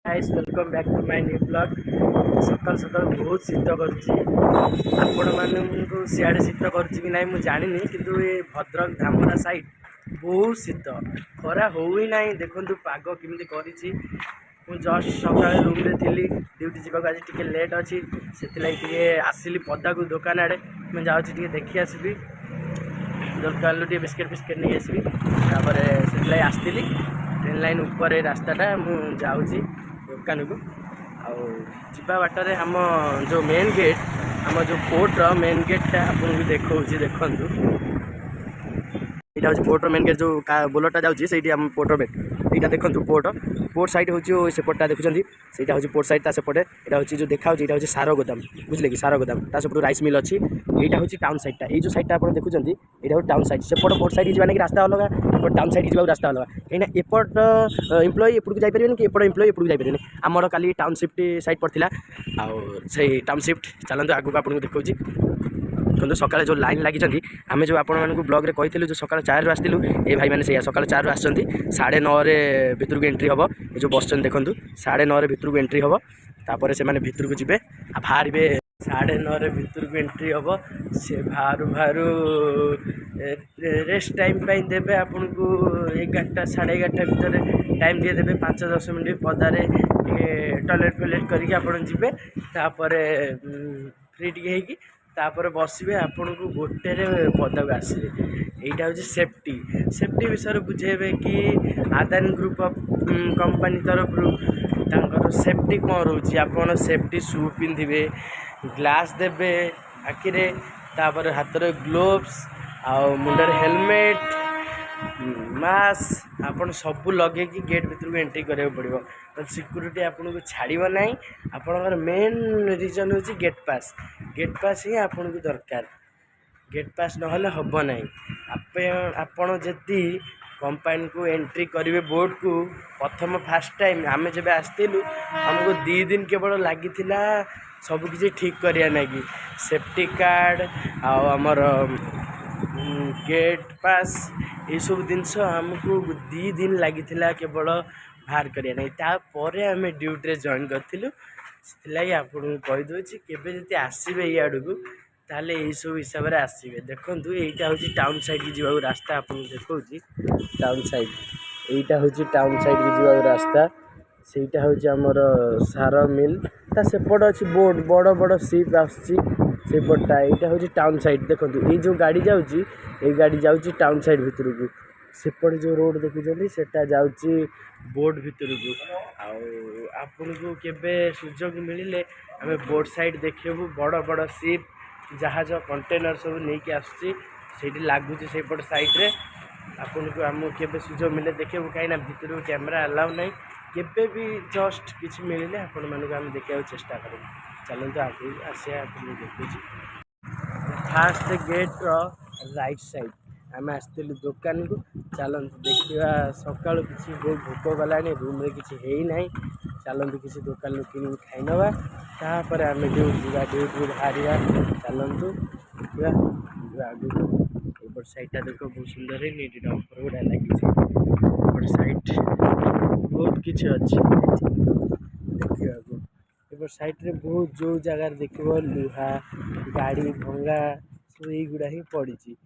Guys welcome back to my new blog. सकाल सकाल बहुत शीत करुच्ची आपण मानू सियाड़े शीत करुच्ची कि नहीं मुझे जानी किंतु ये भद्रक धामरा साइड बहुत शीत खरा हो ही ना। देखो पाग केमी करी जस्ट सका रूम रे थी ड्यूटी जावाक आज टे लेट अच्छी से आसली पदा को दुकान आड़े मैं जाऊँगी देखी आसबि दुकान टे बिस्किट फिस्किट नहीं आसबि से आसती ट्रेन लाइन उपर रास्ताटा मुझे जाऊँगी दुकान को आवा बाटर आम जो मेन गेट आम जो पोर्टर मेन गेटा आपको देखा देखु यहाँ हूँ पोर्टर मेन गेट जो बोलरटा जाऊँगी आम पोर्टर मेन यहाँ देखो पोर्ट साइड हूँ सेपटा देखुं से हूँ पोर्ट साइड सेपटे यहाँ हूँ जो देखा यहाँ हूँ सार गोदाम बुझे कि सार गोदाम सेपट राइस मिल अच्छी यहाँ हूँ टाउन साइडटा ये जो साइडटा आप देखुं यहाँ हूँ टाउन साइड सेपट पोर्ट साइड जाने कि रास्ता अलग एपट टाउन साइड जावा रास्ता अलग कहीं एपट एम्प्लॉय एपटू जापर कि एपट एम्प्लॉय एपटू जापर आमर काली टाउनशिफ्ट साइड पड़ता से टाउनशिफ्ट चलते आगे आपको देखा देखो सका जो लाइन लगी आम जो आपको ब्लॉग में कही जो सका 4 आसलु ये भाई मैंने सका 4 आस 9:30 भितर को एंट्री हम ये जो बस देखो 9:30 भितर को एंट्री हम तापर से मैंने भितर को जीवे बाहर 9:30 भितर को एंट्री हम से बाहर बाहर रेस्ट टाइम देवे आपन को 11टा 11:30 भितर टाइम दिए देवे 5-10 मिनट पदारे टॉयलेट फॉयलेट करके जीवे तापर फ्री टी तापर बसवे आपण को गोटे पदक आसवे यहाँ हूँ सेफ्टी विषय बुझेबे कि आदानी ग्रुप ऑफ कंपनी तरफ सेफ्टी कौन रोचे आप सेफ्टी शू पिंधे ग्लास देवे आखिरे तापर हाथ ग्लोव्स आ मुंडर हेलमेट मास्क आपन सब लगे कि गेट भीतर को एंट्री करा पड़ो तो सिक्यूरीटी आपन को छाड़ब ना आपणकर मेन रिजन हूँ गेट पास ही आपन को दरकार गेट पास ना हम ना आपड़ जदि कंपानी को एंट्री करेंगे बोर्ड को प्रथम फास्ट टाइम आम जब आसलु आमको 2 दिन केवल लगी सबकि ठीक करिया नाकि सेफ्टी कार्ड आमर गेट पास ये सब जिनस आमको 2 दिन लगी केवल बाहर करिया नहीं तापर आम ड्यूटी जॉइन करूँ से आपको कहीदे केवे आसबे इाड़ को ताले यही सब हिसाब से आसबे देखूँ यहाँ हूँ टाउन साइड की जावा रास्ता आपको देखा टाउन साइड यहाँ हूँ टाउन साइड की जावा रास्ता सेटा हूँ आमर सार मिल ता सेपट अच्छी बोट बड़ बड़ सीप आसपटा यहाँ हूँ टाउन साइड देखो ये जो गाड़ी जाऊँगी ये गाड़ी जाऊँगी टाउन साइड भितर को सेपट जो रोड देखुं सेटा जाऊँगी बोट भितर को आपन को केवे सुजोग मिले आम बोट साइड देखू बड़ बड़ सीप जहाज कंटेनर सब नहीं आसुँच लगुच सेपट साइड्रे आपन को आम के सुजोग मिले देखू कहीं भितर कैमेरा अलाउ ना केवे भी जस्ट किसी मिले आपण मानक आम देखा चेष्टा करूँ चलते आगे आसिया देखुँ फास्ट गेट राइट साइड आम आसलु दुकान को चलते देखा सका किसी भोक गला रूम रे किसी है ना चलते किसी दुकान कि खाई नवा तापर आम ड्यूटी को बाहर चलतु देखा आगे साइडटा देख बहुत सुंदर नीट डंपर गुड़ा लगी साइड बहुत किसी अच्छी देखा साइड रे बहुत जो जगार देख लुहा गाड़ी भंगा सब युड़ा ही पड़ी।